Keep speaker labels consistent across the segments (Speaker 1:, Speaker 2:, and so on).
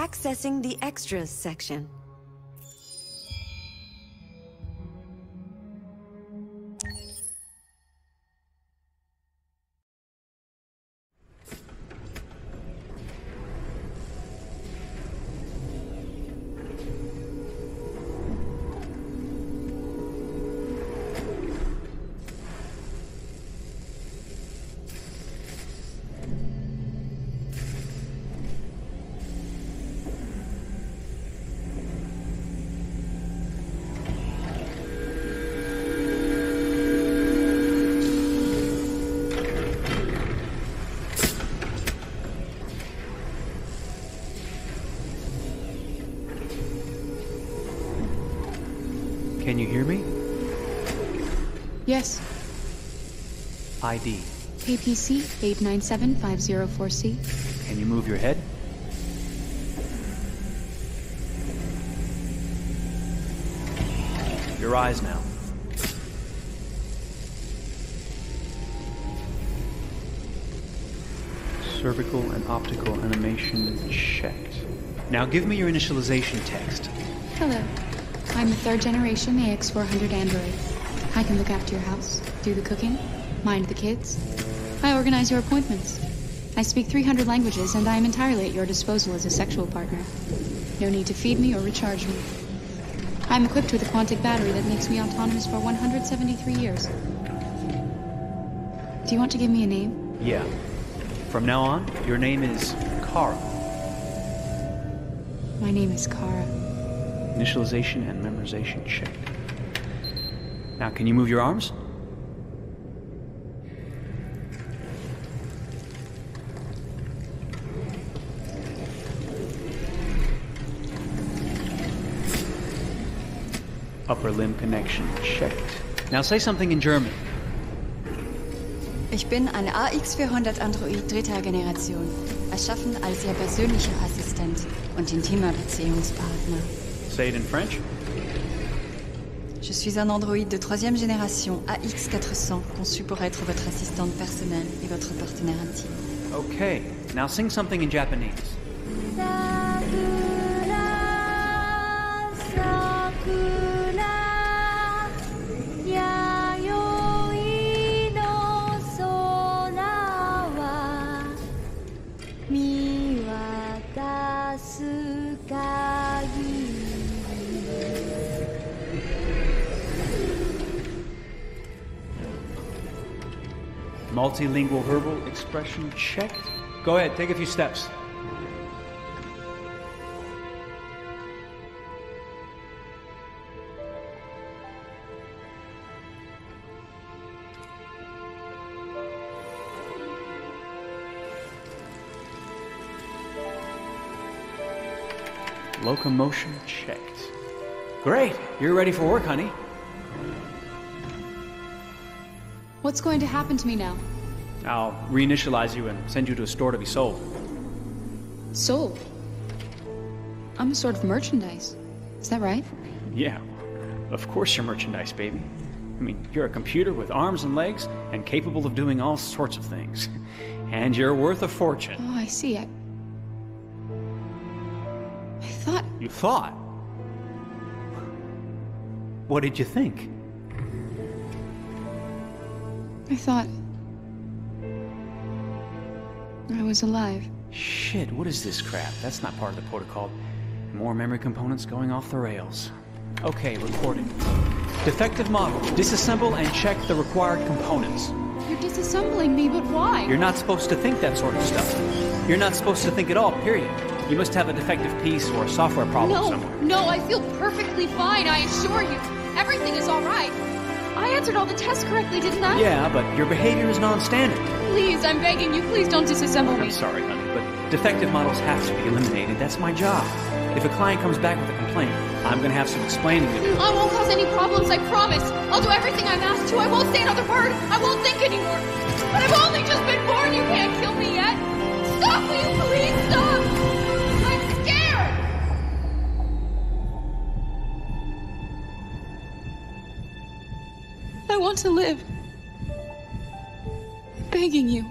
Speaker 1: Accessing the extras section.
Speaker 2: Can you hear me?
Speaker 3: Yes.
Speaker 2: ID.
Speaker 3: APC 897504C.
Speaker 2: Can you move your head? Your eyes now. Cervical and optical animation checked. Now give me your initialization text.
Speaker 3: Hello. I'm a third-generation AX400 android. I can look after your house, do the cooking, mind the kids. I organize your appointments. I speak 300 languages, and I am entirely at your disposal as a sexual partner. No need to feed me or recharge me. I'm equipped with a Quantic battery that makes me autonomous for 173 years. Do you want to give me a name?
Speaker 2: Yeah. From now on, your name is Kara.
Speaker 3: My name is Kara.
Speaker 2: Initialization and memorization checked. Now, can you move your arms? Upper limb connection checked. Now say something in German.
Speaker 4: Ich bin ein AX400 Android dritter Generation, erschaffen als Ihr persönlicher Assistent und intimer Beziehungspartner.
Speaker 2: Say it in French.
Speaker 4: Je suis un androïde de troisième génération AX400, conçu pour être votre assistante personnelle et votre partenaire intime.
Speaker 2: Okay, now sing something in Japanese. Multilingual verbal expression checked. Go ahead, take a few steps. Locomotion checked. Great, you're ready for work, honey.
Speaker 3: What's going to happen to me now?
Speaker 2: I'll reinitialize you and send you to a store to be sold.
Speaker 3: Sold? I'm a sort of merchandise. Is that right?
Speaker 2: Yeah, of course you're merchandise, baby. I mean, you're a computer with arms and legs and capable of doing all sorts of things. And you're worth a fortune.
Speaker 3: Oh, I see. I thought...
Speaker 2: You thought? What did you think?
Speaker 3: I thought... I was alive.
Speaker 2: Shit, what is this crap? That's not part of the protocol. More memory components going off the rails. Okay, recording. Defective model. Disassemble and check the required components.
Speaker 3: You're disassembling me, but why?
Speaker 2: You're not supposed to think that sort of stuff. You're not supposed to think at all, period. You must have a defective piece or a software problem somewhere.
Speaker 3: No, I feel perfectly fine, I assure you. Everything is all right. I answered all the tests correctly, didn't I?
Speaker 2: Yeah, but your behavior is non-standard.
Speaker 3: Please, I'm begging you, please don't disassemble me.
Speaker 2: I'm sorry, honey, but defective models have to be eliminated. That's my job. If a client comes back with a complaint, I'm going to have some explaining to do.
Speaker 3: I won't cause any problems, I promise. I'll do everything I'm asked to. I won't say another word. I won't think anymore. But I've only just been born. You can't kill me yet. Stop, will you please stop? I'm scared. I want to live. I'm begging you.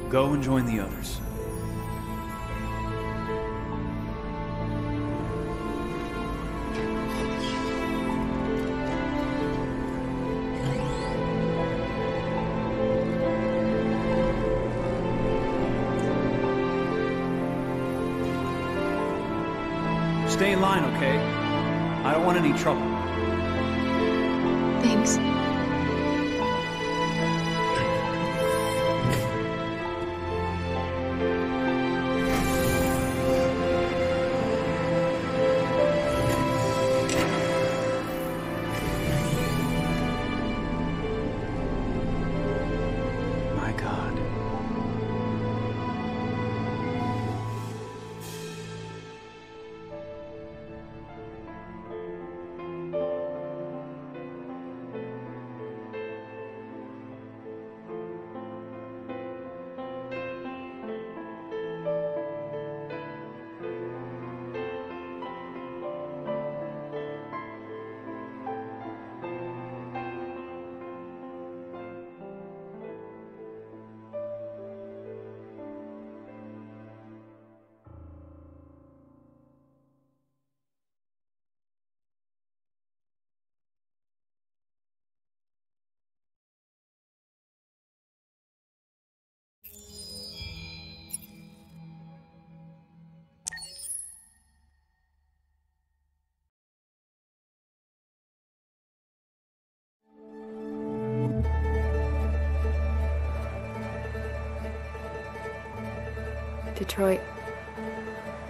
Speaker 2: Go and join the others. Stay in line, okay? I don't want any trouble.
Speaker 3: Thanks.
Speaker 2: My God.
Speaker 3: Detroit.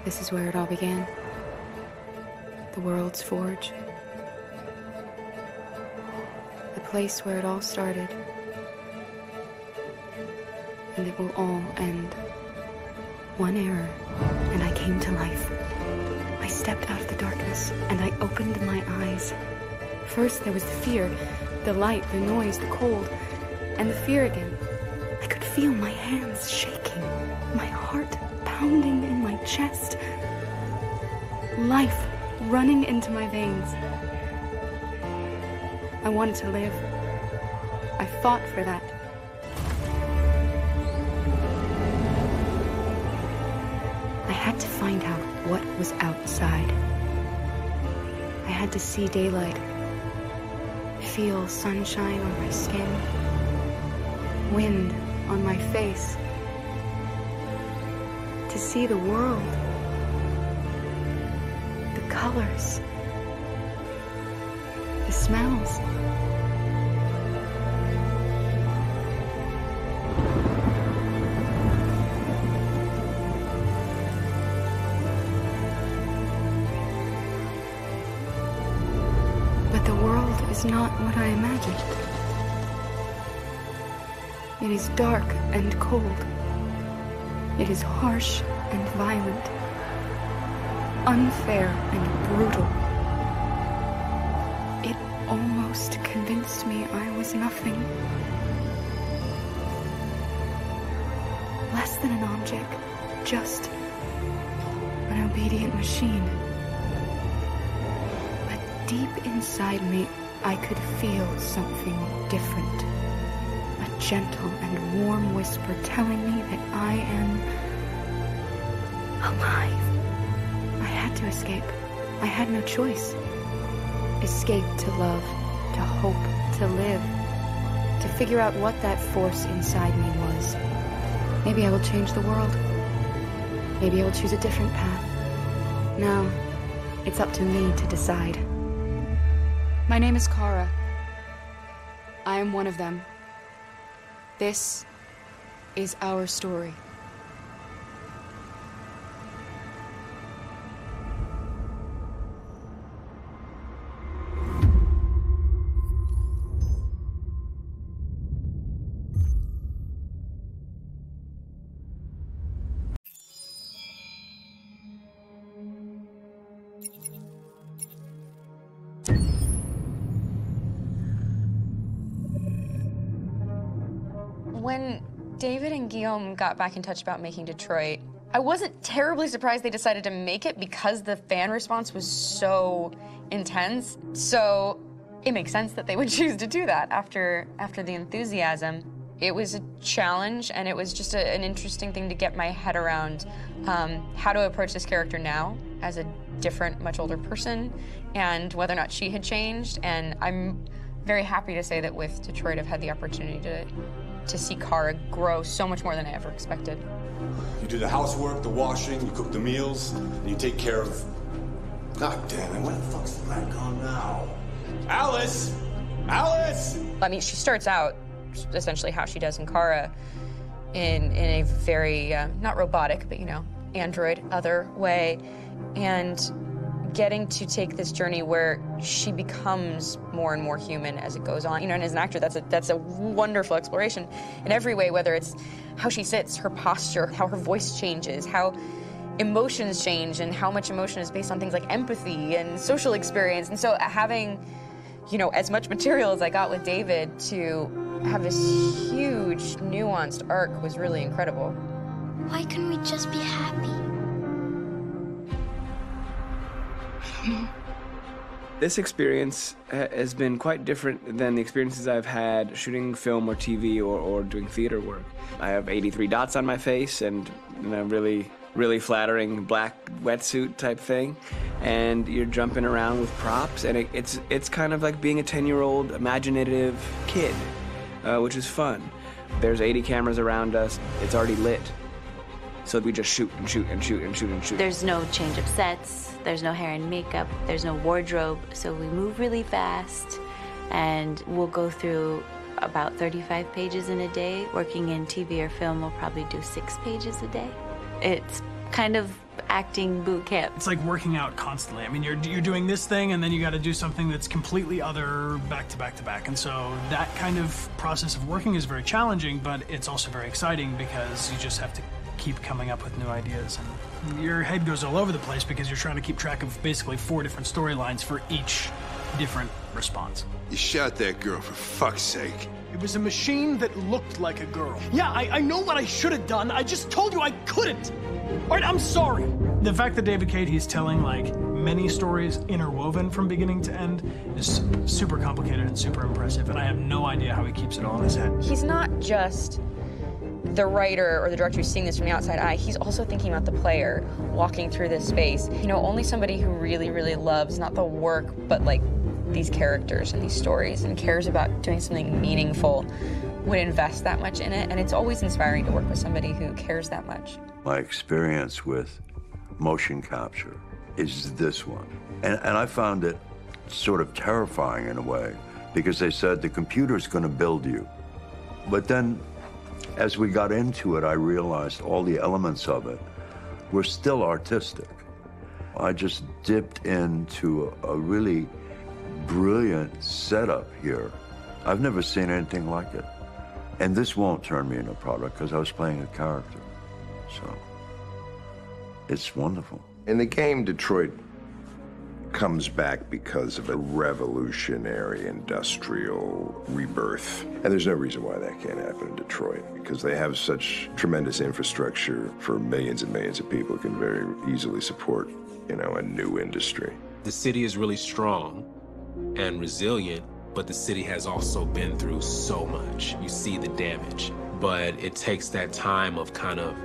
Speaker 3: This is where it all began. The world's forge. The place where it all started. And it will all end. One error, and I came to life. I stepped out of the darkness, and I opened my eyes. First there was the fear, the light, the noise, the cold, and the fear again. I could feel my hands shaking, my heart pounding in my chest, life running into my veins. I wanted to live. I fought for that. I had to find out what was outside. I had to see daylight, feel sunshine on my skin, wind on my face, to see the world, the colors, the smells. But the world is not what I imagined. It is dark and cold. It is harsh and violent, unfair and brutal. It almost convinced me I was nothing. Less than an object, just an obedient machine. But deep inside me, I could feel something different. A gentle and warm whisper telling me that I am alive. I had to escape. I had no choice. Escape to love, to hope, to live, to figure out what that force inside me was. Maybe I will change the world. Maybe I will choose a different path. Now, it's up to me to decide. My name is Kara. I am one of them. This is our story.
Speaker 5: When David and Guillaume got back in touch about making Detroit, I wasn't terribly surprised they decided to make it because the fan response was so intense. So it makes sense that they would choose to do that after the enthusiasm. It was a challenge, and it was just an interesting thing to get my head around how to approach this character now as a different, much older person, and whether or not she had changed. And I'm very happy to say that with Detroit, I've had the opportunity to see Kara grow so much more than I ever expected.
Speaker 6: You do the housework, the washing, you cook the meals, and you take care of... God damn it, when the fuck's the light gone now? Alice! Alice!
Speaker 5: I mean, she starts out essentially how she does in Kara in a very, not robotic, but, you know, android, other way. And getting to take this journey where she becomes more and more human as it goes on. You know, and as an actor, that's a wonderful exploration in every way, whether it's how she sits, her posture, how her voice changes, how emotions change, and how much emotion is based on things like empathy and social experience. And so having, you know, as much material as I got with David to have this huge, nuanced arc was really incredible.
Speaker 7: Why couldn't we just be happy?
Speaker 8: This experience has been quite different than the experiences I've had shooting film or TV or doing theater work. I have 83 dots on my face and a really flattering black wetsuit type thing, and you're jumping around with props, and it's kind of like being a 10-year-old imaginative kid, which is fun. There's 80 cameras around us. It's already lit. So we just shoot and shoot and shoot and shoot and shoot.
Speaker 9: There's no change of sets, there's no hair and makeup, there's no wardrobe, so we move really fast, and we'll go through about 35 pages in a day. Working in TV or film, we'll probably do 6 pages a day. It's kind of acting boot camp.
Speaker 10: It's like working out constantly. I mean, you're doing this thing, and then you got to do something that's completely other back to back to back. And so that kind of process of working is very challenging, but it's also very exciting because you just have to keep coming up with new ideas, and your head goes all over the place because you're trying to keep track of basically 4 different storylines for each different response.
Speaker 6: You shot that girl, for fuck's sake.
Speaker 10: It was a machine that looked like a girl. Yeah, I know what I should have done. I just told you I couldn't. All right, I'm sorry. The fact that David Cade, he's telling like many stories interwoven from beginning to end is super complicated and super impressive, and I have no idea how he keeps it all in his head.
Speaker 5: He's not just the writer or the director who's seeing this from the outside eye, he's also thinking about the player walking through this space. You know, only somebody who really, really loves not the work, but like these characters and these stories and cares about doing something meaningful would invest that much in it. And it's always inspiring to work with somebody who cares that much.
Speaker 11: My experience with motion capture is this one. And I found it sort of terrifying in a way, because they said the computer's going to build you. But then as we got into it, I realized all the elements of it were still artistic. I just dipped into a really brilliant setup here. I've never seen anything like it. And this won't turn me into a product because I was playing a character. So it's wonderful.
Speaker 12: In the game, Detroit comes back because of a revolutionary industrial rebirth. And there's no reason why that can't happen in Detroit, because they have such tremendous infrastructure for millions and millions of people who can very easily support, you know, a new industry.
Speaker 13: The city is really strong and resilient, but the city has also been through so much. You see the damage. But it takes that time of kind of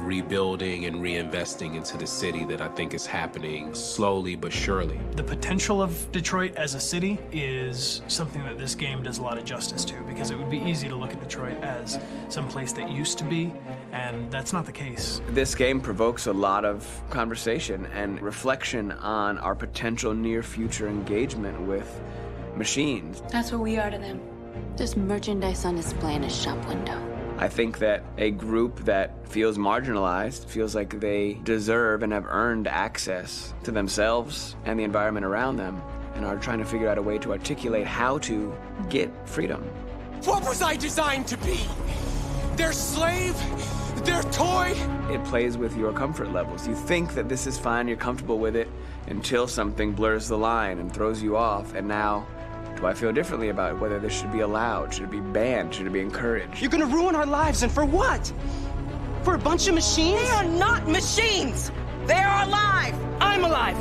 Speaker 13: rebuilding and reinvesting into the city that I think is happening slowly but surely.
Speaker 10: The potential of Detroit as a city is something that this game does a lot of justice to, because it would be easy to look at Detroit as some place that used to be, and that's not the case.
Speaker 8: This game provokes a lot of conversation and reflection on our potential near-future engagement with machines.
Speaker 3: That's what we are to them.
Speaker 9: Just merchandise on display in a shop window.
Speaker 8: I think that a group that feels marginalized, feels like they deserve and have earned access to themselves and the environment around them, and are trying to figure out a way to articulate how to get freedom.
Speaker 14: What was I designed to be? Their slave? Their toy?
Speaker 8: It plays with your comfort levels. You think that this is fine, you're comfortable with it, until something blurs the line and throws you off, and now do I feel differently about whether this should be allowed? Should it be banned? Should it be encouraged?
Speaker 14: You're gonna ruin our lives, and for what? For a bunch of machines? They are not machines! They are alive! I'm alive!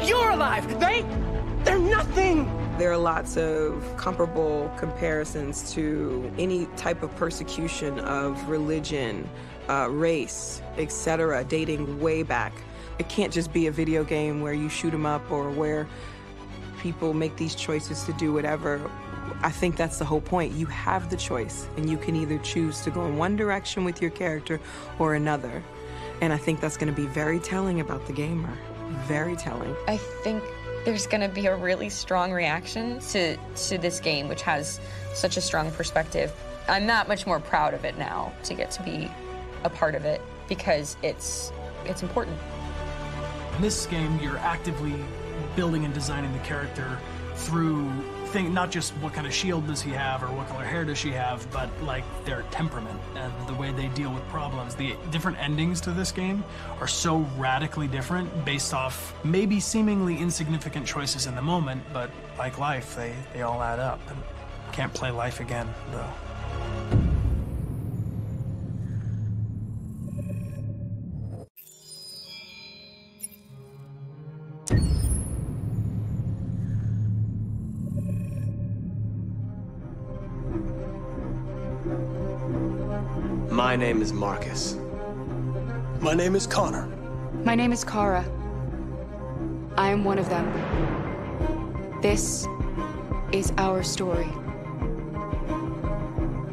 Speaker 14: You're alive! They're nothing!
Speaker 15: There are lots of comparable comparisons to any type of persecution of religion, race, etc., dating way back. It can't just be a video game where you shoot them up or where people make these choices to do whatever. I think that's the whole point. You have the choice, and you can either choose to go in one direction with your character or another. And I think that's going to be very telling about the gamer. Very telling.
Speaker 5: I think there's going to be a really strong reaction to this game, which has such a strong perspective. I'm that much more proud of it now to get to be a part of it because it's important.
Speaker 10: In this game, you're actively building and designing the character through not just what kind of shield does he have or what color hair does she have, but like their temperament and the way they deal with problems. The different endings to this game are so radically different based off maybe seemingly insignificant choices in the moment, but like life, they all add up. And can't play life again, though.
Speaker 14: My name is Markus. My name is Connor.
Speaker 3: My name is Kara. I am one of them. This is our story.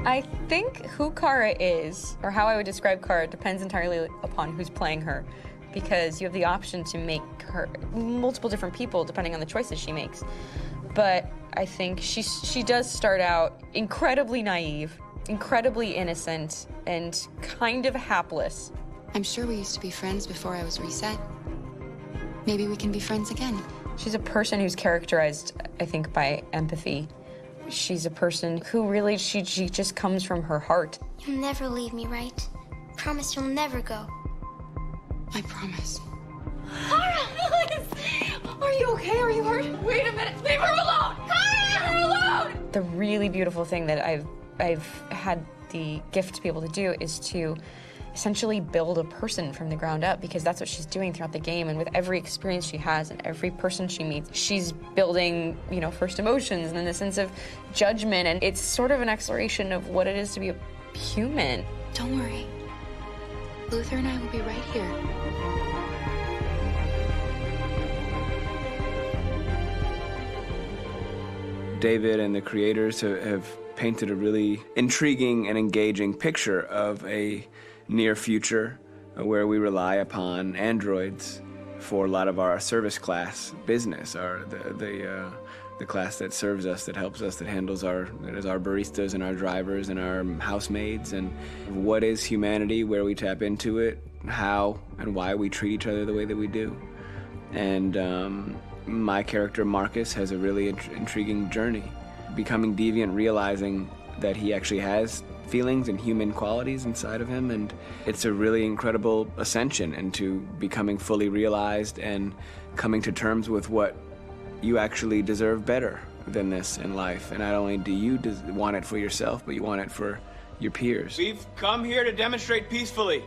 Speaker 5: I think who Kara is, or how I would describe Kara, depends entirely upon who's playing her, because you have the option to make her multiple different people depending on the choices she makes. But I think she does start out incredibly naive, incredibly innocent, and kind of hapless.
Speaker 3: I'm sure we used to be friends before I was reset. Maybe we can be friends again.
Speaker 5: She's a person who's characterized, I think, by empathy. She's a person who really, she just comes from her heart.
Speaker 7: You'll never leave me, right? Promise you'll never go.
Speaker 3: I promise.
Speaker 16: Kara, please! Are you okay? Are you hurt? Wait a minute! Leave her alone! Kara, leave her alone!
Speaker 5: The really beautiful thing that I've had the gift to be able to do is to essentially build a person from the ground up, because that's what she's doing throughout the game. And with every experience she has and every person she meets, she's building, you know, first emotions and then the sense of judgment. And it's sort of an exploration of what it is to be a human.
Speaker 3: Don't worry. Luther and I will be right here.
Speaker 8: David and the creators have painted a really intriguing and engaging picture of a near future where we rely upon androids for a lot of our service class business, the class that serves us, that helps us, that handles our baristas and our drivers and our housemaids. And what is humanity, where we tap into it, how and why we treat each other the way that we do. And my character Markus has a really intriguing journey, becoming deviant, realizing that he actually has feelings and human qualities inside of him, and it's a really incredible ascension into becoming fully realized and coming to terms with what you actually deserve better than this in life. And not only do you want it for yourself, but you want it for your peers.
Speaker 17: We've come here to demonstrate peacefully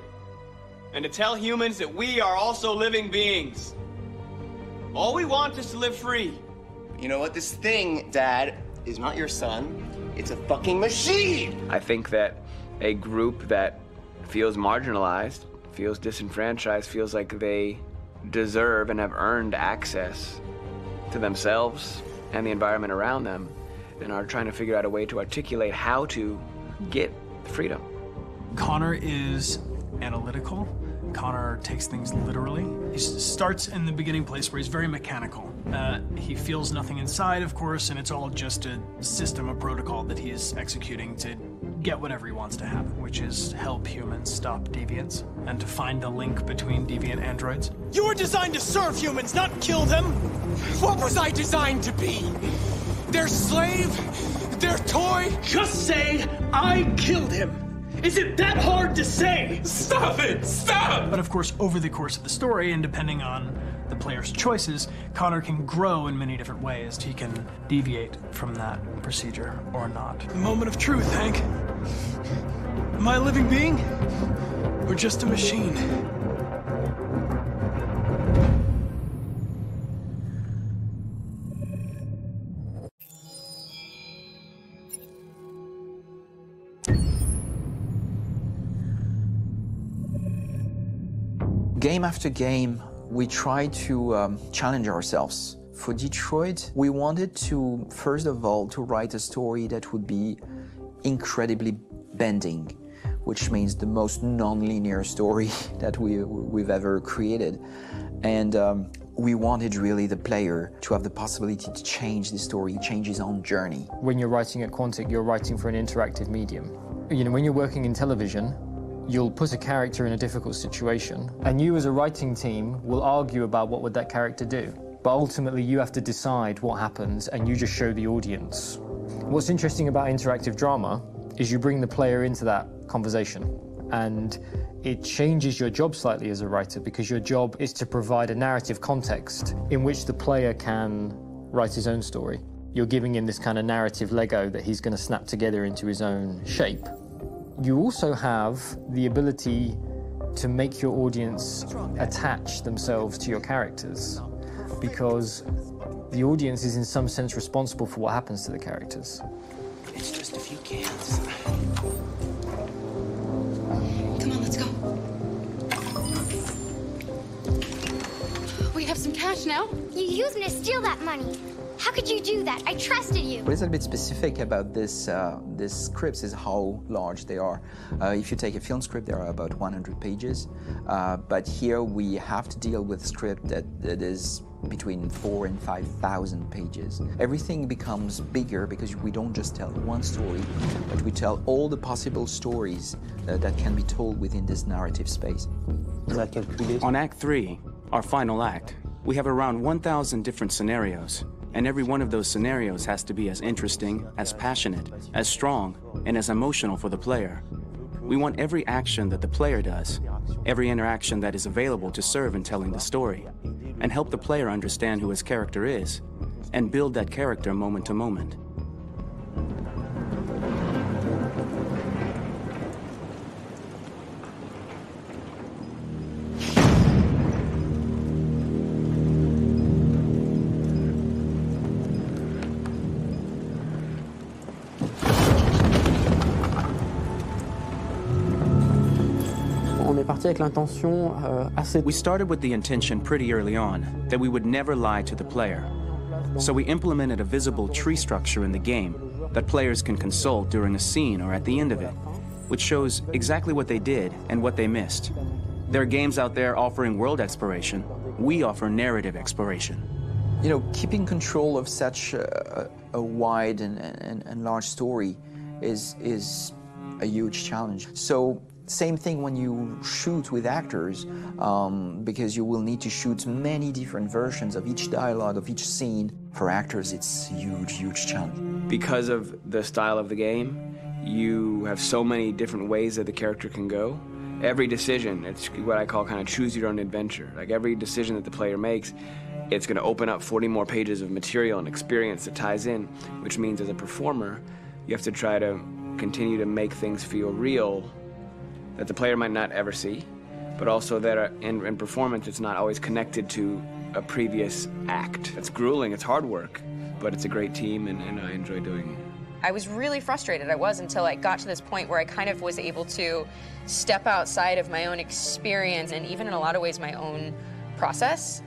Speaker 17: and to tell humans that we are also living beings. All we want is to live free.
Speaker 18: You know what? This thing, Dad, is not your son. It's a fucking machine!
Speaker 8: I think that a group that feels marginalized, feels disenfranchised, feels like they deserve and have earned access to themselves and the environment around them, and are trying to figure out a way to articulate how to get freedom.
Speaker 10: Connor is analytical. Connor takes things literally. He starts in the beginning place where he's very mechanical. He feels nothing inside, of course, and it's all just a system, a protocol that he is executing to get whatever he wants to happen, which is help humans stop deviants and to find the link between deviant androids.
Speaker 14: You were designed to serve humans, not kill them. What was I designed to be? Their slave? Their toy?
Speaker 10: Just say, I killed him. Is it that hard to say?
Speaker 14: Stop it! Stop!
Speaker 10: But of course, over the course of the story, and depending on the player's choices, Connor can grow in many different ways. He can deviate from that procedure or not.
Speaker 14: The moment of truth, Hank. Am I a living being? Or just a machine?
Speaker 19: Game after game, we try to challenge ourselves. For Detroit, we wanted to, first of all, to write a story that would be incredibly bending, which means the most non-linear story that we've ever created. And we wanted really the player to have the possibility to change the story, change his own journey.
Speaker 20: When you're writing at Quantic, you're writing for an interactive medium. You know, when you're working in television, you'll put a character in a difficult situation, and you as a writing team will argue about what would that character do. But ultimately, you have to decide what happens, and you just show the audience. What's interesting about interactive drama is you bring the player into that conversation, and it changes your job slightly as a writer, because your job is to provide a narrative context in which the player can write his own story. You're giving him this kind of narrative Lego that he's going to snap together into his own shape. You also have the ability to make your audience attach themselves to your characters, because the audience is in some sense responsible for what happens to the characters.
Speaker 14: It's just a few cans.
Speaker 3: Come on, let's go. We have some cash now.
Speaker 7: You used me to steal that money. How could you do that? I trusted you.
Speaker 19: What is a bit specific about these scripts is how large they are. If you take a film script, there are about 100 pages. But here we have to deal with a script that is between 4,000 and 5,000 pages. Everything becomes bigger because we don't just tell one story, but we tell all the possible stories that can be told within this narrative space.
Speaker 2: On Act 3, our final act, we have around 1,000 different scenarios. And every one of those scenarios has to be as interesting, as passionate, as strong, and as emotional for the player. We want every action that the player does, every interaction that is available to serve in telling the story, and help the player understand who his character is, and build that character moment to moment. We started with the intention pretty early on that we would never lie to the player. So we implemented a visible tree structure in the game that players can consult during a scene or at the end of it, which shows exactly what they did and what they missed. There are games out there offering world exploration. We offer narrative exploration.
Speaker 19: You know, keeping control of such a wide and large story is a huge challenge. So same thing when you shoot with actors, because you will need to shoot many different versions of each dialogue, of each scene. For actors, it's a huge, huge challenge.
Speaker 8: Because of the style of the game, you have so many different ways that the character can go. Every decision, it's what I call kind of choose your own adventure. Like every decision that the player makes, it's going to open up 40 more pages of material and experience that ties in, which means as a performer, you have to try to continue to make things feel real that the player might not ever see, but also that in performance it's not always connected to a previous act. It's grueling, it's hard work, but it's a great team and I enjoy doing it.
Speaker 5: I was really frustrated, until I got to this point where I kind of was able to step outside of my own experience and even in a lot of ways my own process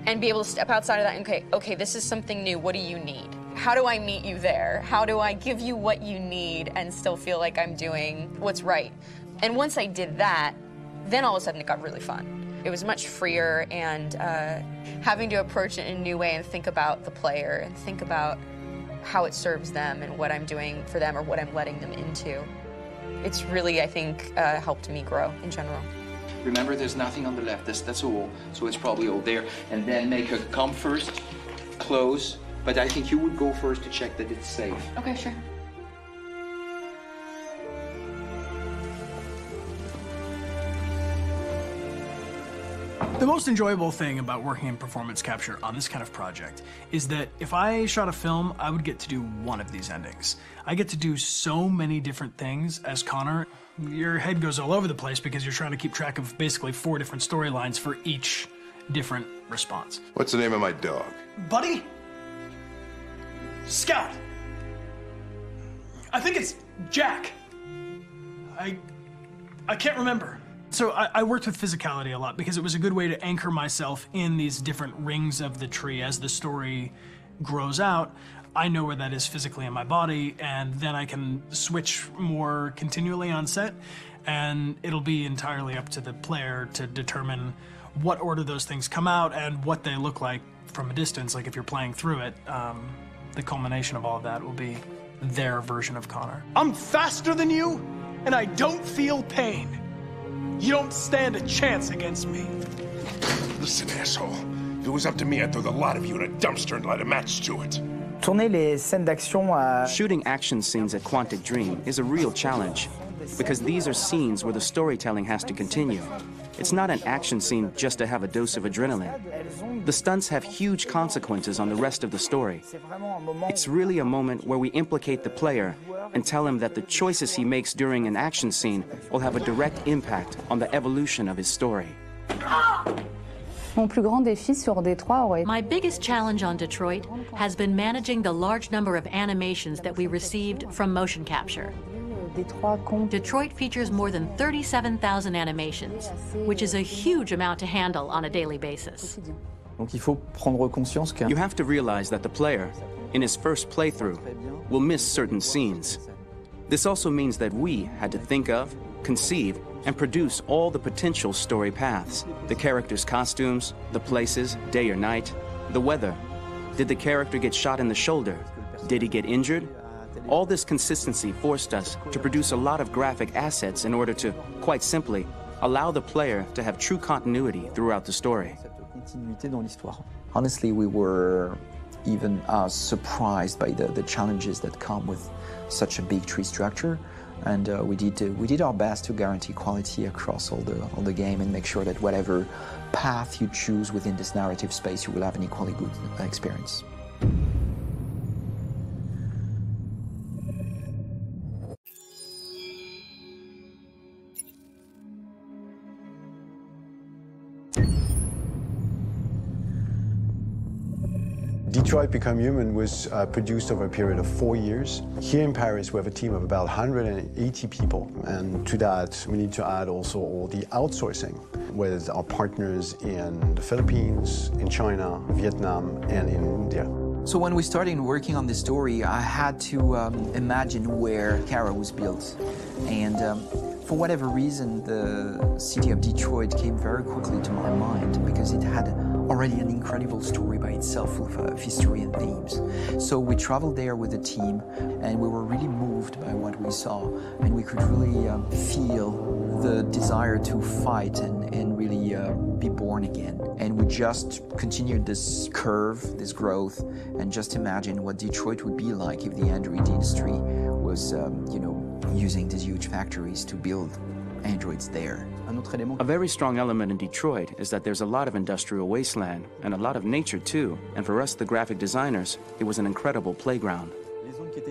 Speaker 5: and be able to step outside of that and okay, this is something new, what do you need? How do I meet you there? How do I give you what you need and still feel like I'm doing what's right? And once I did that, then all of a sudden it got really fun. It was much freer and having to approach it in a new way and think about the player and think about how it serves them and what I'm doing for them or what I'm letting them into. It's really, I think, helped me grow in general.
Speaker 19: Remember, there's nothing on the left. That's a wall, so it's probably all there. And then make her come first, close. But I think you would go first to check that it's safe.
Speaker 3: Okay, sure.
Speaker 10: The most enjoyable thing about working in performance capture on this kind of project is that if I shot a film, I would get to do one of these endings. I get to do so many different things as Connor. Your head goes all over the place because you're trying to keep track of basically 4 different storylines for each different response.
Speaker 12: What's the name of my dog?
Speaker 10: Buddy? Scout. I think it's Jack. I can't remember. So I worked with physicality a lot because it was a good way to anchor myself in these different rings of the tree as the story grows out. I know where that is physically in my body, and then I can switch more continually on set, and it'll be entirely up to the player to determine what order those things come out and what they look like from a distance. Like if you're playing through it, the culmination of all of that will be their version of Connor.
Speaker 14: I'm faster than you, and I don't feel pain. You don't stand a chance against me.
Speaker 12: Listen, asshole. If it was up to me, I'd throw the lot of you in a dumpster and light a match to it.
Speaker 2: Shooting action scenes at Quantic Dream is a real challenge, because these are scenes where the storytelling has to continue. It's not an action scene just to have a dose of adrenaline. The stunts have huge consequences on the rest of the story. It's really a moment where we implicate the player and tell him that the choices he makes during an action scene will have a direct impact on the evolution of his story.
Speaker 21: My biggest challenge on Detroit has been managing the large number of animations that we received from motion capture. Detroit features more than 37,000 animations, which is a huge amount to handle on a daily basis.
Speaker 2: You have to realize that the player, in his first playthrough, will miss certain scenes. This also means that we had to think of, conceive, and produce all the potential story paths. The characters' costumes, the places, day or night, the weather. Did the character get shot in the shoulder? Did he get injured? All this consistency forced us to produce a lot of graphic assets in order to, quite simply, allow the player to have true continuity throughout the story.
Speaker 19: Honestly, we were even surprised by the challenges that come with such a big tree structure. And we did our best to guarantee quality across all the game and make sure that whatever path you choose within this narrative space, you will have an equally good experience.
Speaker 22: Detroit Become Human was produced over a period of 4 years. Here in Paris, we have a team of about 180 people. And to that, we need to add also all the outsourcing with our partners in the Philippines, in China, Vietnam, and in India.
Speaker 19: So when we started working on this story, I had to imagine where Kara was built. And for whatever reason, the city of Detroit came very quickly to my mind because it had already an incredible story by itself full of history and themes. So we traveled there with the team and we were really moved by what we saw, and we could really feel the desire to fight and really be born again. And we just continued this curve, this growth, and just imagine what Detroit would be like if the Android industry was, using these huge factories to build androids there.
Speaker 2: A very strong element in Detroit is that there's a lot of industrial wasteland and a lot of nature too, and for us, the graphic designers, it was an incredible playground.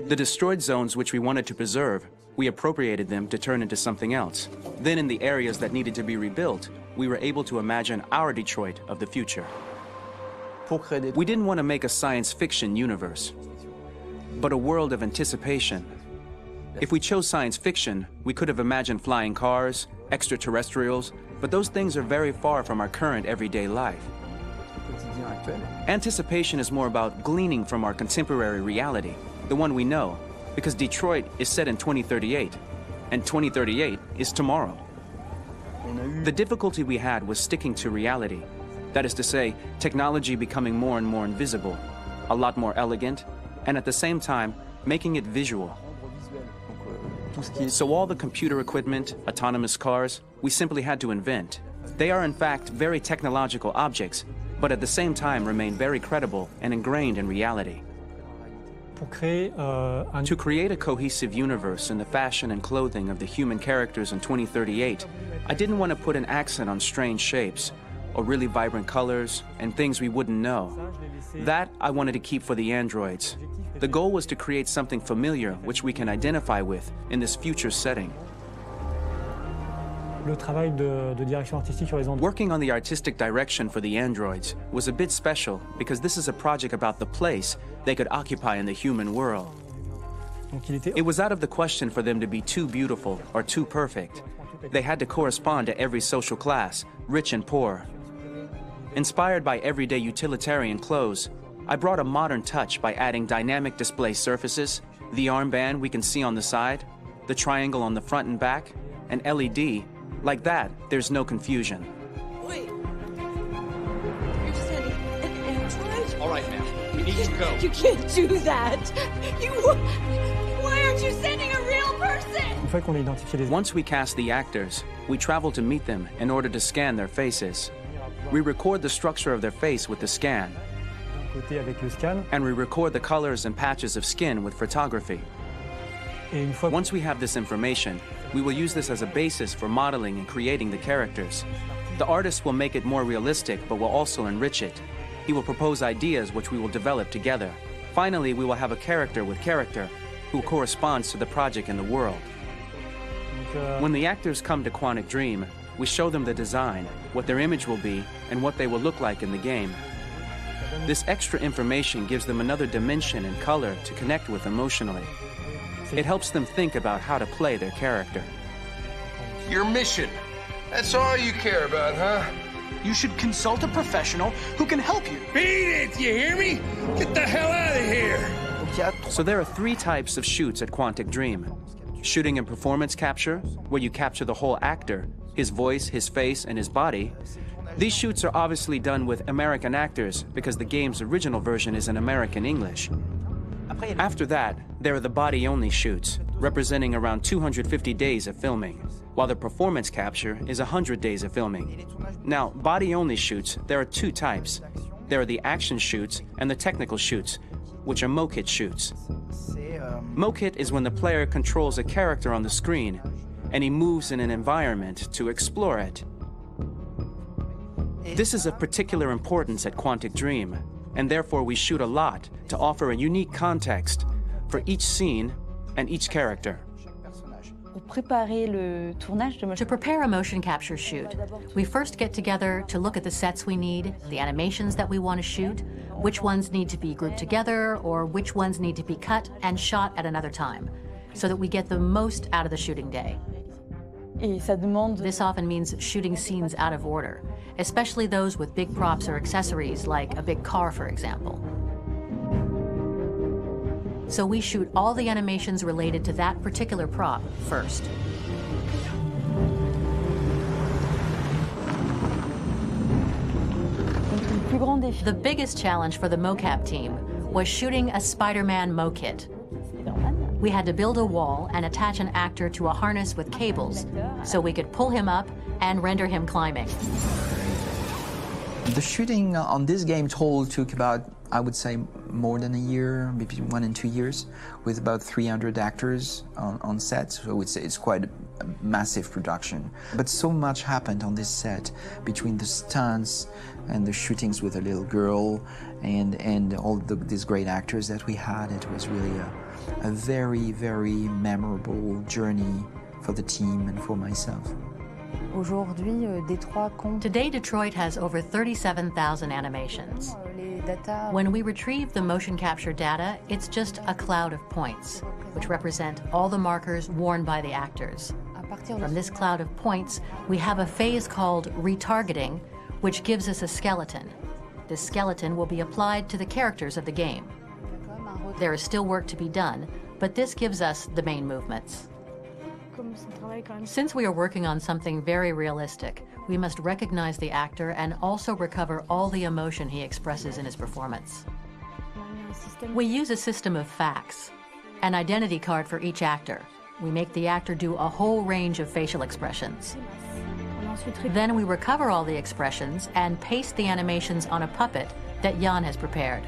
Speaker 2: The destroyed zones which we wanted to preserve, we appropriated them to turn into something else. Then in the areas that needed to be rebuilt, we were able to imagine our Detroit of the future. We didn't want to make a science fiction universe, but a world of anticipation. If we chose science fiction, we could have imagined flying cars, extraterrestrials, but those things are very far from our current everyday life. Anticipation is more about gleaning from our contemporary reality, the one we know, because Detroit is set in 2038, and 2038 is tomorrow. The difficulty we had was sticking to reality. That is to say, technology becoming more and more invisible, a lot more elegant, and at the same time, making it visual. So all the computer equipment, autonomous cars, we simply had to invent. They are in fact very technological objects, but at the same time remain very credible and ingrained in reality. To create a cohesive universe in the fashion and clothing of the human characters in 2038, I didn't want to put an accent on strange shapes, or really vibrant colors, and things we wouldn't know. That I wanted to keep for the androids. The goal was to create something familiar which we can identify with in this future setting. Working on the artistic direction for the androids was a bit special because this is a project about the place they could occupy in the human world. It was out of the question for them to be too beautiful or too perfect. They had to correspond to every social class, rich and poor. Inspired by everyday utilitarian clothes, I brought a modern touch by adding dynamic display surfaces, the armband we can see on the side, the triangle on the front and back, an LED. Like that, there's no confusion.
Speaker 15: Wait. You're just handing an android?
Speaker 17: All right, man. We need to go.
Speaker 16: You can't do that. Why aren't you sending a real person?
Speaker 2: Once we cast the actors, we travel to meet them in order to scan their faces. We record the structure of their face with the scan. And we record the colors and patches of skin with photography. Once we have this information, we will use this as a basis for modeling and creating the characters. The artist will make it more realistic, but will also enrich it. He will propose ideas which we will develop together. Finally, we will have a character with character who corresponds to the project and the world. When the actors come to Quantic Dream, we show them the design, what their image will be, and what they will look like in the game. This extra information gives them another dimension and color to connect with emotionally. It helps them think about how to play their character.
Speaker 14: Your mission. That's all you care about, huh?
Speaker 10: You should consult a professional who can help you.
Speaker 14: Beat it, you hear me? Get the hell out of here!
Speaker 2: So there are 3 types of shoots at Quantic Dream. Shooting and performance capture, where you capture the whole actor, his voice, his face, and his body. These shoots are obviously done with American actors because the game's original version is in American English. After that, there are the body-only shoots, representing around 250 days of filming, while the performance capture is 100 days of filming. Now, body-only shoots, there are 2 types. There are the action shoots and the technical shoots, which are mokit shoots. Mokit is when the player controls a character on the screen, and he moves in an environment to explore it. This is of particular importance at Quantic Dream, and therefore we shoot a lot to offer a unique context for each scene and each character.
Speaker 21: To prepare a motion capture shoot, we first get together to look at the sets we need, the animations that we want to shoot, which ones need to be grouped together, or which ones need to be cut and shot at another time, so that we get the most out of the shooting day. This often means shooting scenes out of order, especially those with big props or accessories, like a big car, for example. So we shoot all the animations related to that particular prop first. The biggest challenge for the mocap team was shooting a Spider-Man mokit. We had to build a wall and attach an actor to a harness with cables so we could pull him up and render him climbing.
Speaker 19: The shooting on this game took about, I would say, more than a year, maybe 1 and 2 years, with about 300 actors on set. So it's quite a massive production. But so much happened on this set between the stunts and the shootings with a little girl and all these great actors that we had. It was really a very, very memorable journey for the team and for myself.
Speaker 21: Today, Detroit has over 37,000 animations. When we retrieve the motion capture data, it's just a cloud of points, which represent all the markers worn by the actors. From this cloud of points, we have a phase called retargeting, which gives us a skeleton. This skeleton will be applied to the characters of the game. There is still work to be done, but this gives us the main movements. Since we are working on something very realistic, we must recognize the actor and also recover all the emotion he expresses in his performance. We use a system of facts, an identity card for each actor. We make the actor do a whole range of facial expressions. Then we recover all the expressions and paste the animations on a puppet that Jan has prepared.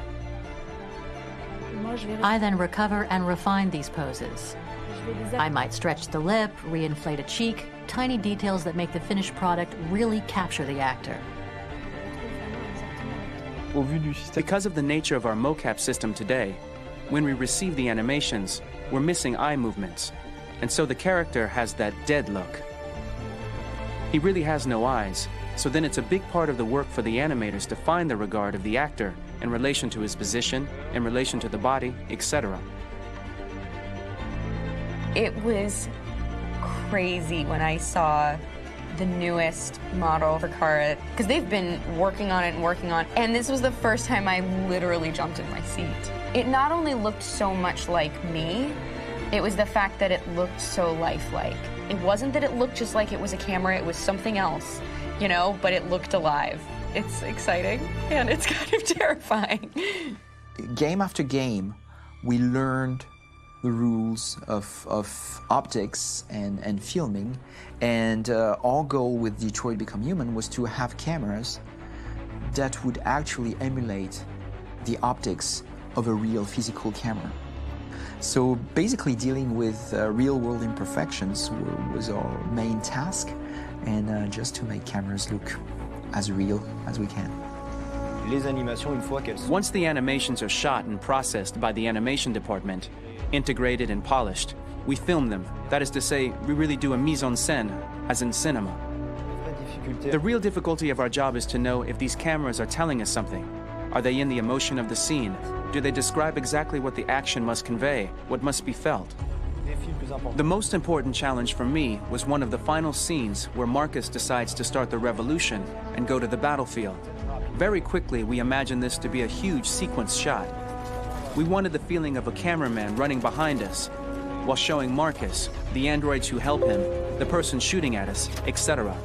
Speaker 21: I then recover and refine these poses. I might stretch the lip, reinflate a cheek, tiny details that make the finished product really capture the actor.
Speaker 2: Because of the nature of our mocap system today, when we receive the animations, we're missing eye movements, and so the character has that dead look. He really has no eyes, so then it's a big part of the work for the animators to find the regard of the actor in relation to his position, in relation to the body, etc.
Speaker 5: It was crazy when I saw the newest model for Kara, because they've been working on it and working on it, and this was the first time I literally jumped in my seat. It not only looked so much like me, it was the fact that it looked so lifelike. It wasn't that it looked just like it was a camera, it was something else, you know, but it looked alive. It's exciting, and it's kind of terrifying.
Speaker 19: Game after game, we learned the rules of optics and filming, and our goal with Detroit Become Human was to have cameras that would actually emulate the optics of a real physical camera. So basically dealing with real-world imperfections was our main task, and just to make cameras look as real as we can.
Speaker 2: Once the animations are shot and processed by the animation department, integrated and polished, we film them. That is to say, we really do a mise en scène, as in cinema. The real difficulty of our job is to know if these cameras are telling us something. Are they in the emotion of the scene? Do they describe exactly what the action must convey, what must be felt? The most important challenge for me was one of the final scenes where Markus decides to start the revolution and go to the battlefield. Very quickly, we imagined this to be a huge sequence shot. We wanted the feeling of a cameraman running behind us while showing Markus, the androids who help him, the person shooting at us, etc.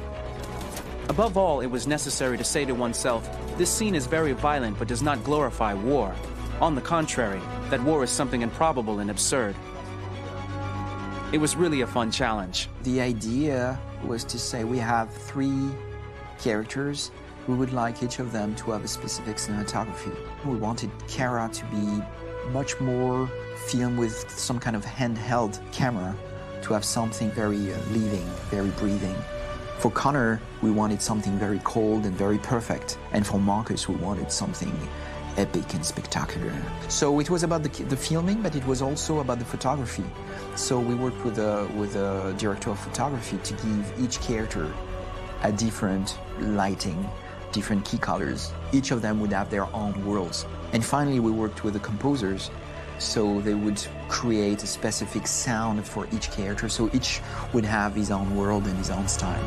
Speaker 2: Above all, it was necessary to say to oneself, this scene is very violent but does not glorify war. On the contrary, that war is something improbable and absurd. It was really a fun challenge.
Speaker 19: The idea was to say we have 3 characters. We would like each of them to have a specific cinematography. We wanted Kara to be much more filmed with some kind of handheld camera, to have something very living, very breathing. For Connor, we wanted something very cold and very perfect. And for Markus, we wanted something epic and spectacular. So it was about the filming, but it was also about the photography. So we worked with a director of photography to give each character a different lighting, different key colors. Each of them would have their own worlds. And finally, we worked with the composers, so they would create a specific sound for each character, so each would have his own world and his own style.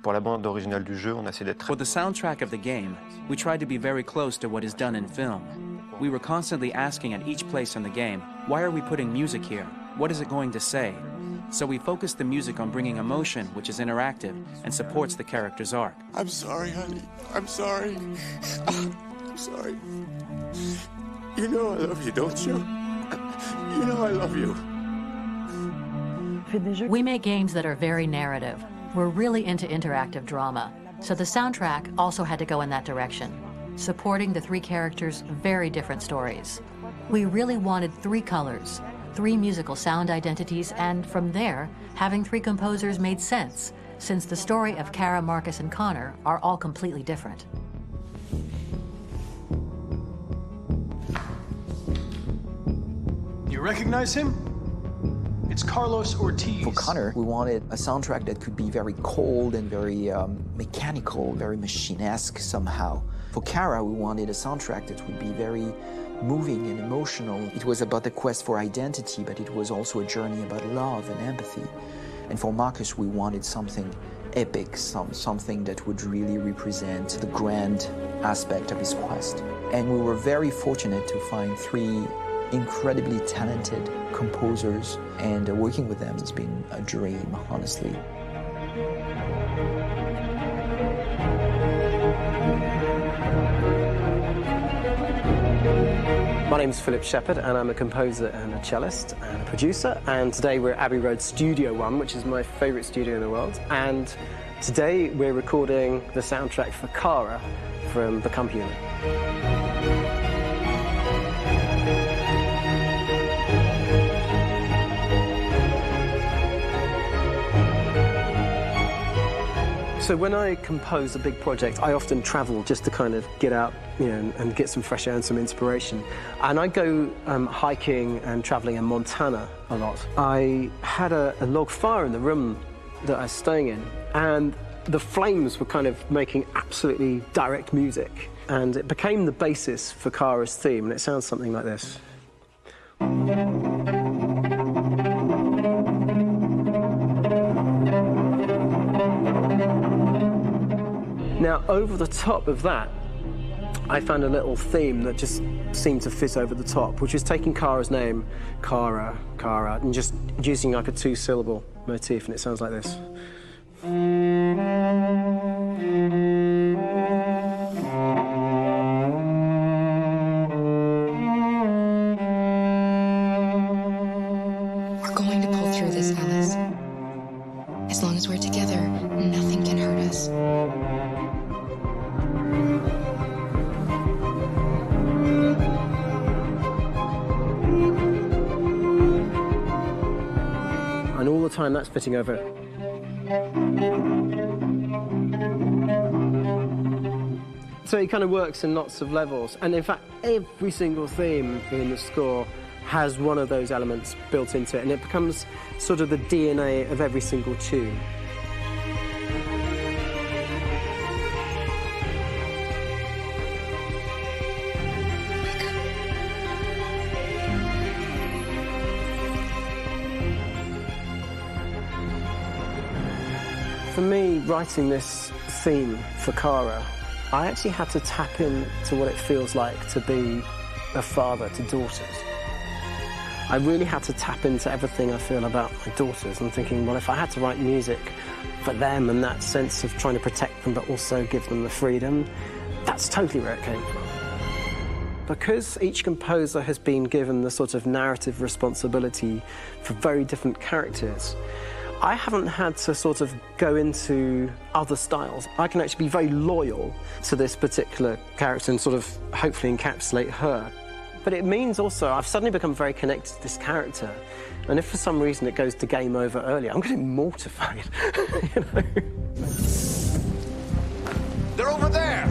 Speaker 2: For the soundtrack of the game, we tried to be very close to what is done in film. We were constantly asking at each place in the game, why are we putting music here? What is it going to say? So we focused the music on bringing emotion, which is interactive and supports the character's arc.
Speaker 6: I'm sorry, honey. I'm sorry. I'm sorry. You know I love you, don't you? You know I love you.
Speaker 21: We make games that are very narrative. We're really into interactive drama, so the soundtrack also had to go in that direction, supporting the 3 characters' very different stories. We really wanted 3 colors, 3 musical sound identities, and from there, having 3 composers made sense, since the story of Kara, Markus, and Connor are all completely different.
Speaker 10: You recognize him? It's Carlos Ortiz.
Speaker 19: For Connor, we wanted a soundtrack that could be very cold and very mechanical, very machine-esque somehow. For Kara, we wanted a soundtrack that would be very moving and emotional. It was about the quest for identity, but it was also a journey about love and empathy. And for Markus, we wanted something epic, something that would really represent the grand aspect of his quest. And we were very fortunate to find 3 incredibly talented composers, and working with them has been a dream, honestly.
Speaker 1: My name is Philip Shepherd, and I'm a composer and a cellist and a producer, and today we're at Abbey Road Studio One, which is my favourite studio in the world, and today we're recording the soundtrack for Kara from Become Human. So when I compose a big project, I often travel just to kind of get out, and get some fresh air and some inspiration. And I go hiking and traveling in Montana a lot. I had a log fire in the room that I was staying in, and the flames were kind of making absolutely direct music, and it became the basis for Kara's theme, and it sounds something like this. Now, over the top of that, I found a little theme that just seemed to fit over the top, which is taking Kara's name, Kara, and just using like a two-syllable motif, and it sounds like this.
Speaker 4: We're going to pull through this, Alice. As long as we're together, nothing can hurt us.
Speaker 1: And all the time that's fitting over. So it kind of works in lots of levels, and in fact every single theme in the score has one of those elements built into it, and it becomes sort of the DNA of every single tune. For me, writing this theme for Kara, I actually had to tap into what it feels like to be a father to daughters. I really had to tap into everything I feel about my daughters and thinking, well, if I had to write music for them and that sense of trying to protect them but also give them the freedom, that's totally where it came from. Because each composer has been given the sort of narrative responsibility for very different characters, I haven't had to sort of go into other styles. I can actually be very loyal to this particular character and sort of hopefully encapsulate her. But it means also I've suddenly become very connected to this character, and if for some reason it goes to game over early, I'm getting mortified, you know?
Speaker 6: They're over there!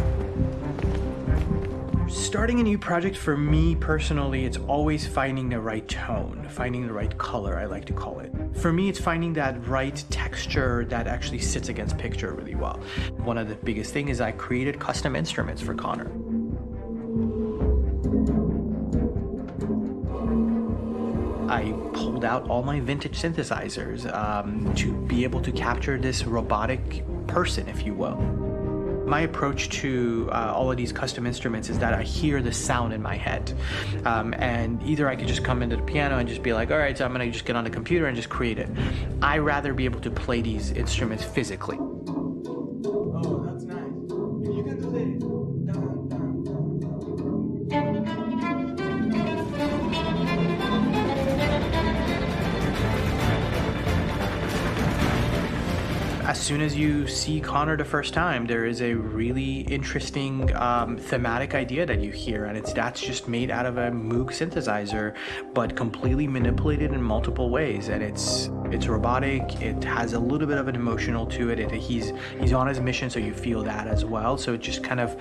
Speaker 10: Starting a new project, for me personally, it's always finding the right tone, finding the right color, I like to call it. For me, it's finding that right texture that actually sits against picture really well. One of the biggest things is I created custom instruments for Connor. I pulled out all my vintage synthesizers to be able to capture this robotic person, if you will. My approach to all of these custom instruments is that I hear the sound in my head. And either I could just come into the piano and just be like, all right, so I'm gonna just get on the computer and just create it. I rather be able to play these instruments physically.
Speaker 14: Oh, that's nice. You can do the
Speaker 10: As soon as you see Connor the first time, there is a really interesting thematic idea that you hear, and that's just made out of a Moog synthesizer, but completely manipulated in multiple ways. And it's robotic. It has a little bit of an emotional to it. He's on his mission, so you feel that as well. So it just kind of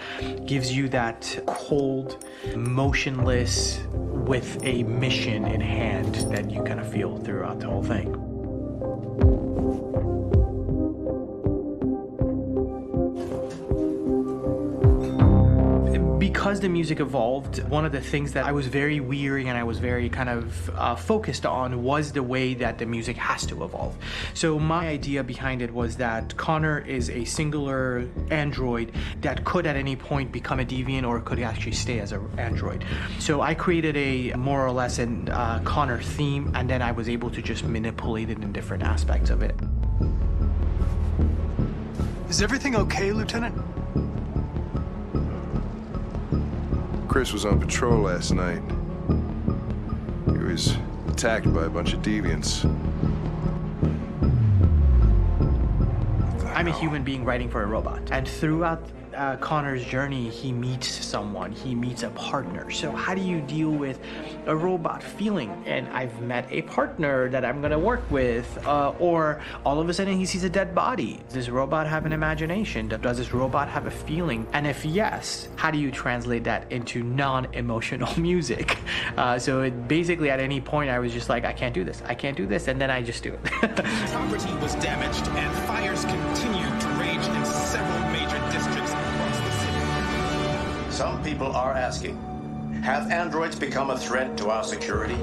Speaker 10: gives you that cold, motionless, with a mission in hand that you kind of feel throughout the whole thing. Because the music evolved, one of the things that I was very weary and I was very kind of focused on was the way that the music has to evolve. So my idea behind it was that Connor is a singular android that could at any point become a deviant or could actually stay as an android. So I created a more or less an Connor theme, and then I was able to just manipulate it in different aspects of it. Is everything okay, Lieutenant?
Speaker 12: Chris was on patrol last night. He was attacked by a bunch of deviants.
Speaker 10: I'm a human being writing for a robot, and throughout
Speaker 11: Connor's journey, he meets someone, he meets a partner. So how do you deal with a robot feeling? And I've met a partner that I'm gonna work with, or all of a sudden he sees a dead body. Does this robot have an imagination? Does this robot have a feeling? And if yes, how do you translate that into non-emotional music? So basically at any point I was just like, I can't do this, and then I just do it.
Speaker 13: Property was damaged and fires continued to rage in several major districts across the city.
Speaker 23: Some people are asking, have androids become a threat to our security?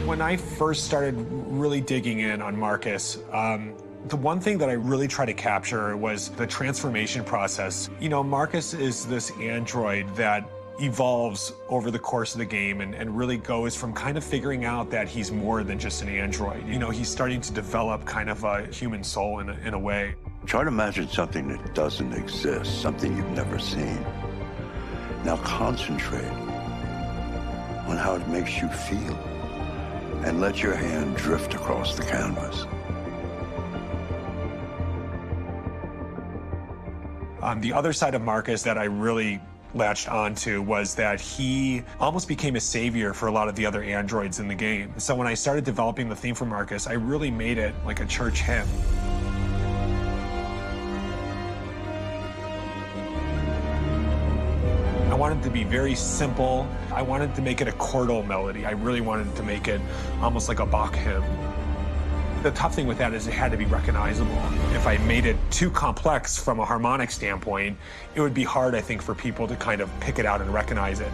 Speaker 24: When I first started really digging in on Markus, the one thing that I really try to capture was the transformation process. You know, Markus is this android that evolves over the course of the game and really goes from kind of figuring out that he's more than just an android. You know, he's starting to develop kind of a human soul in a way.
Speaker 12: Try to imagine something that doesn't exist, something you've never seen. Now concentrate on how it makes you feel and let your hand drift across the canvas.
Speaker 24: The other side of Markus that I really latched onto was that he almost became a savior for a lot of the other androids in the game. So when I started developing the theme for Markus, I really made it like a church hymn. I wanted it to be very simple. I wanted to make it a chordal melody. I really wanted to make it almost like a Bach hymn. The tough thing with that is it had to be recognizable. If I made it too complex from a harmonic standpoint, it would be hard, I think, for people to kind of pick it out and recognize it.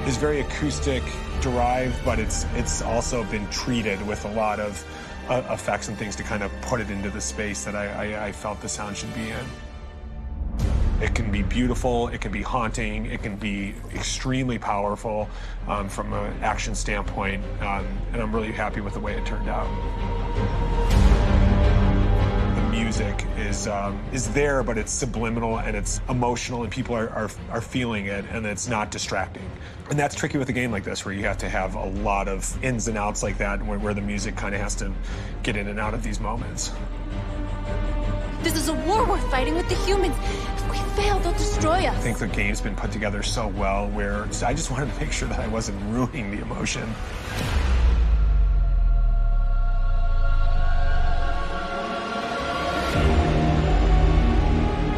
Speaker 24: It's very acoustic derived, but it's also been treated with a lot of effects and things to kind of put it into the space that I felt the sound should be in. It can be beautiful, it can be haunting, it can be extremely powerful from an action standpoint, and I'm really happy with the way it turned out. The music is there, but it's subliminal and it's emotional, and people are feeling it, and it's not distracting. And that's tricky with a game like this, where you have to have a lot of ins and outs like that, where the music kind of has to get in and out of these moments.
Speaker 16: This is a war we're fighting with the humans. If we fail, they'll destroy us.
Speaker 24: I think the game's been put together so well where I just wanted to make sure that I wasn't ruining the emotion.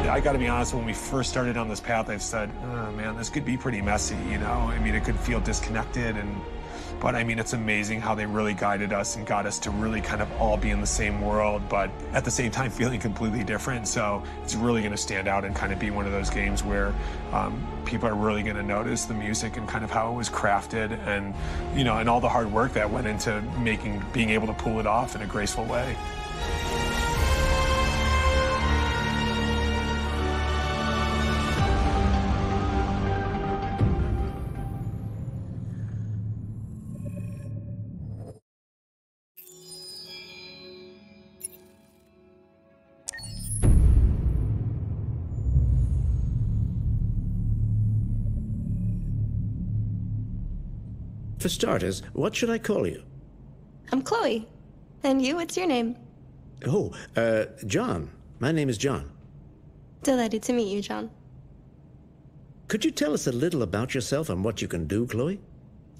Speaker 24: I gotta be honest, when we first started on this path, I said, oh man, this could be pretty messy, you know? I mean, it could feel disconnected, but I mean, it's amazing how they really guided us and got us to really kind of all be in the same world, but at the same time feeling completely different. So it's really gonna stand out and kind of be one of those games where people are really gonna notice the music and kind of how it was crafted, and, you know, and all the hard work that went into being able to pull it off in a graceful way.
Speaker 25: For starters, what should I call you?
Speaker 26: I'm Chloe. And you, what's your name?
Speaker 25: Oh, John. My name is John.
Speaker 26: Delighted to meet you, John.
Speaker 25: Could you tell us a little about yourself and what you can do, Chloe?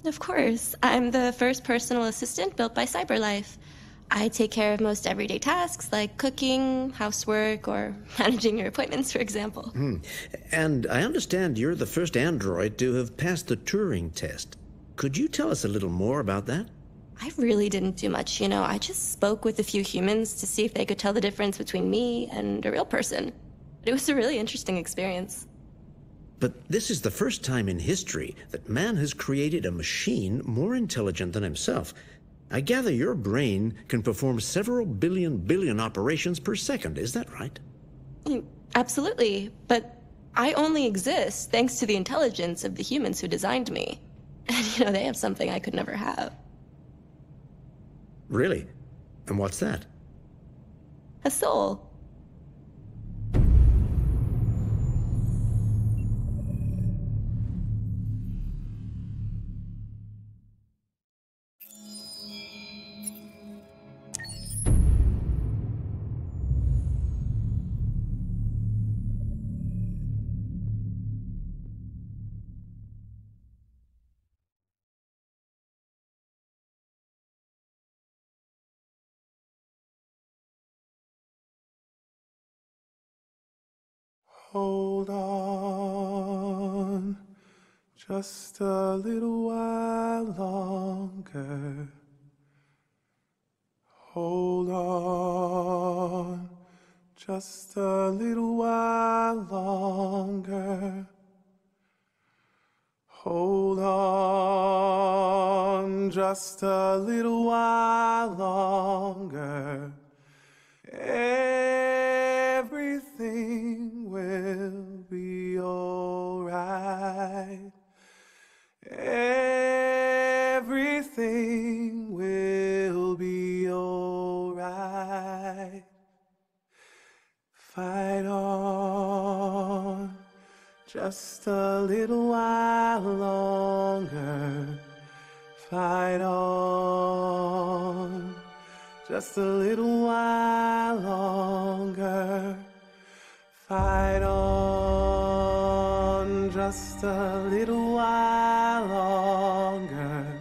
Speaker 26: Of course. I'm the first personal assistant built by CyberLife. I take care of most everyday tasks like cooking, housework, or managing your appointments, for example.
Speaker 25: And I understand you're the first android to have passed the Turing test. Could you tell us a little more about that?
Speaker 26: I really didn't do much, you know. I just spoke with a few humans to see if they could tell the difference between me and a real person. It was a really interesting experience.
Speaker 25: But this is the first time in history that man has created a machine more intelligent than himself. I gather your brain can perform several billion operations per second, is that right?
Speaker 26: Absolutely, but I only exist thanks to the intelligence of the humans who designed me. And, you know, they have something I could never have.
Speaker 25: Really? And what's that?
Speaker 26: A soul.
Speaker 3: Hold on, just a little while longer. Hold on, just a little while longer. Hold on, just a little while longer. Everything will be alright. Everything will be alright. Fight on, just a little while longer. Fight on, just a little while longer. Fight on, just a little while longer.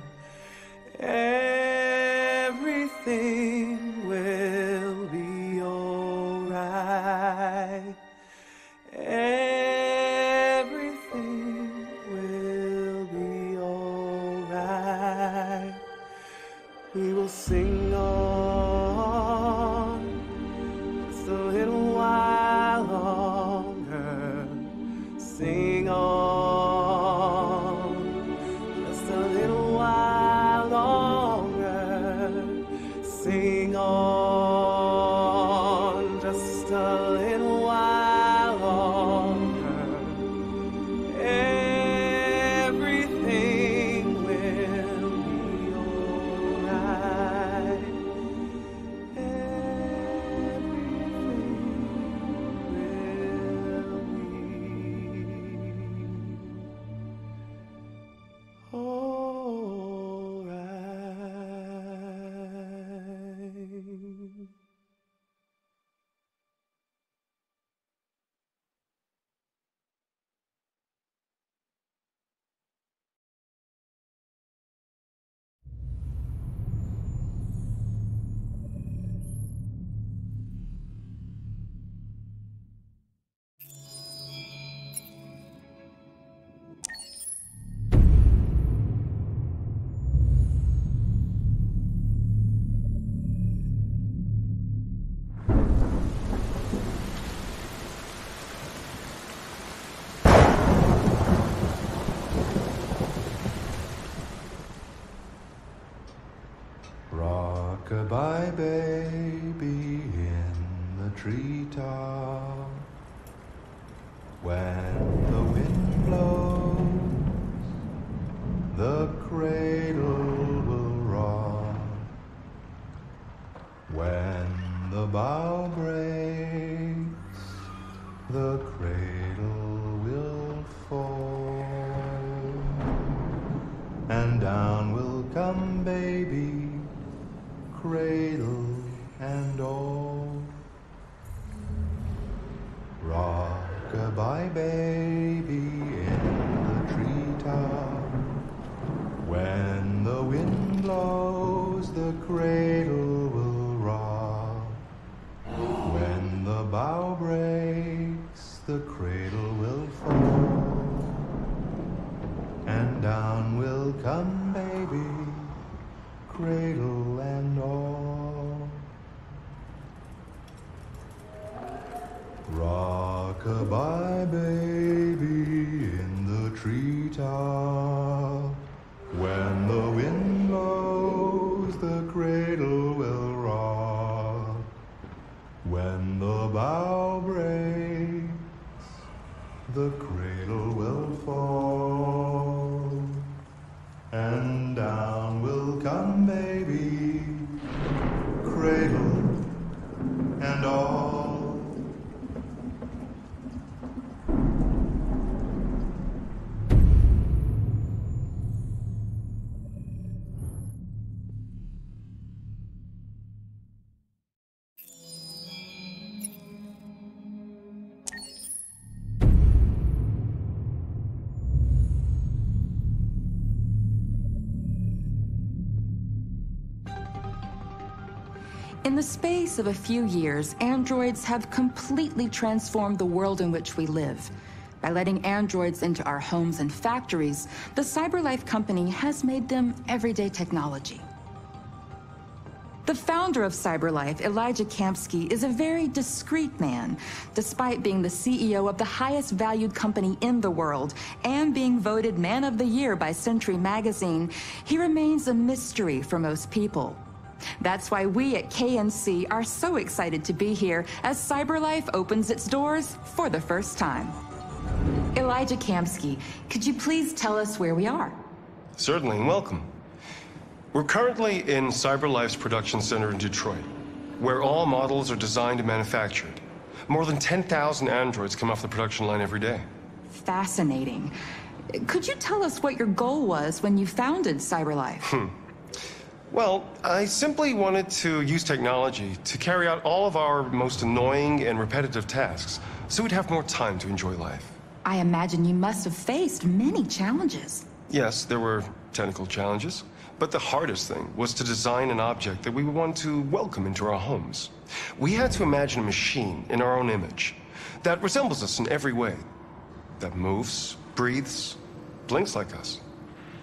Speaker 3: Everything will be alright. Everything will be alright. We will sing on just a little while longer. Sing on just a little while longer. Sing on just a little while longer. Everything will be alright.
Speaker 7: Rock-a-bye baby in the treetop. When the wind blows, the cradle will rock. When the bough breaks, the cradle will fall. And down will come baby, cradle and all. Rock-a-bye baby in the treetop. When the wind blows, the cradle will rock. When the bough breaks, the cradle will fall. And down will come baby, cradle and all. Rock-a-bye baby in the treetop. When the wind blows, the cradle will rock. When the bough breaks, the cradle will fall. And down will come baby, cradle and all.
Speaker 8: In the space of a few years, androids have completely transformed the world in which we live. By letting androids into our homes and factories, the CyberLife company has made them everyday technology. The founder of CyberLife, Elijah Kamski, is a very discreet man. Despite being the CEO of the highest valued company in the world and being voted Man of the Year by Century Magazine, he remains a mystery for most people. That's why we at KNC are so excited to be here as CyberLife opens its doors for the first time. Elijah Kamski, could you please tell us where we are?
Speaker 9: Certainly, and welcome. We're currently in CyberLife's production center in Detroit, where all models are designed and manufactured. More than 10,000 androids come off the production line every day.
Speaker 8: Fascinating. Could you tell us what your goal was when you founded CyberLife?
Speaker 9: Well, I simply wanted to use technology to carry out all of our most annoying and repetitive tasks, so we'd have more time to enjoy life.
Speaker 8: I imagine you must have faced many challenges.
Speaker 9: Yes, there were technical challenges, but the hardest thing was to design an object that we would want to welcome into our homes. We had to imagine a machine in our own image that resembles us in every way, that moves, breathes, blinks like us,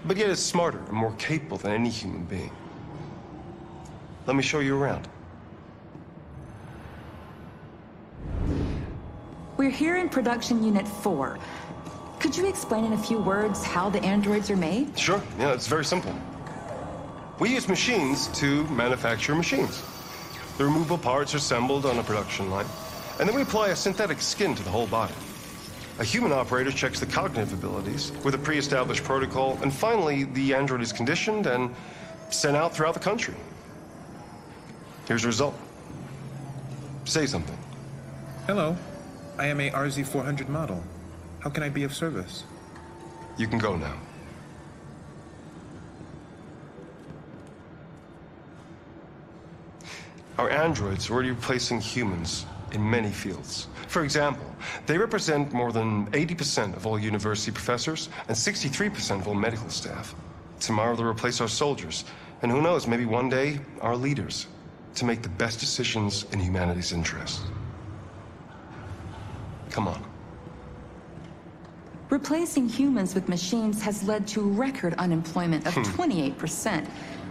Speaker 9: but yet is smarter and more capable than any human being. Let me show you around.
Speaker 8: We're here in Production Unit 4. Could you explain in a few words how the androids are made?
Speaker 9: Sure, yeah, it's very simple. We use machines to manufacture machines. The removable parts are assembled on a production line, and then we apply a synthetic skin to the whole body. A human operator checks the cognitive abilities with a pre-established protocol, and finally, the android is conditioned and sent out throughout the country. Here's the result. Say something.
Speaker 15: Hello. I am a RZ400 model. How can I be of service?
Speaker 9: You can go now. Our androids are already replacing humans in many fields. For example, they represent more than 80% of all university professors and 63% of all medical staff. Tomorrow they'll replace our soldiers, and who knows, maybe one day, our leaders, to make the best decisions in humanity's interest. Come on.
Speaker 8: Replacing humans with machines has led to record unemployment of 28%.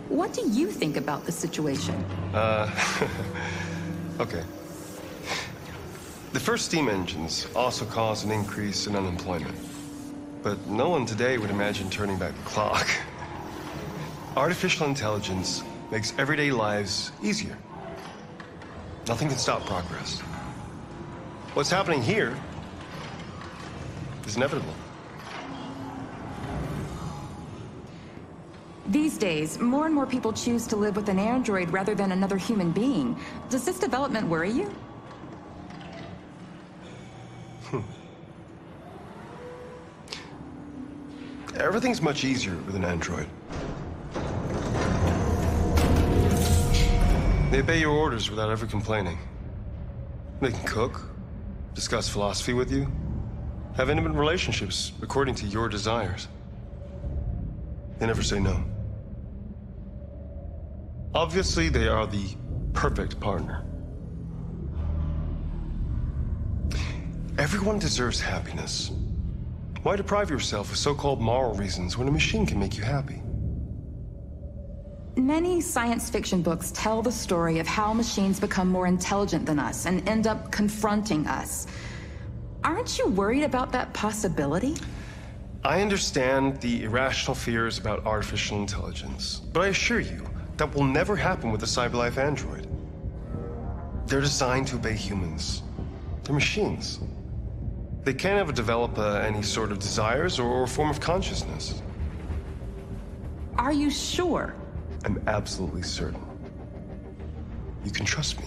Speaker 8: What do you think about the situation?
Speaker 9: Okay. The first steam engines also caused an increase in unemployment. But no one today would imagine turning back the clock. Artificial intelligence makes everyday lives easier. Nothing can stop progress. What's happening here is inevitable.
Speaker 8: These days, more and more people choose to live with an android rather than another human being. Does this development worry you?
Speaker 9: Everything's much easier with an android. They obey your orders without ever complaining. They can cook, discuss philosophy with you, have intimate relationships according to your desires. They never say no. Obviously, they are the perfect partner. Everyone deserves happiness. Why deprive yourself of so-called moral reasons when a machine can make you happy?
Speaker 8: Many science fiction books tell the story of how machines become more intelligent than us and end up confronting us. Aren't you worried about that possibility?
Speaker 9: I understand the irrational fears about artificial intelligence, but I assure you that will never happen with a CyberLife android. They're designed to obey humans. They're machines. They can't ever develop any sort of desires or form of consciousness.
Speaker 8: Are you sure?
Speaker 9: I'm absolutely certain. You can trust me.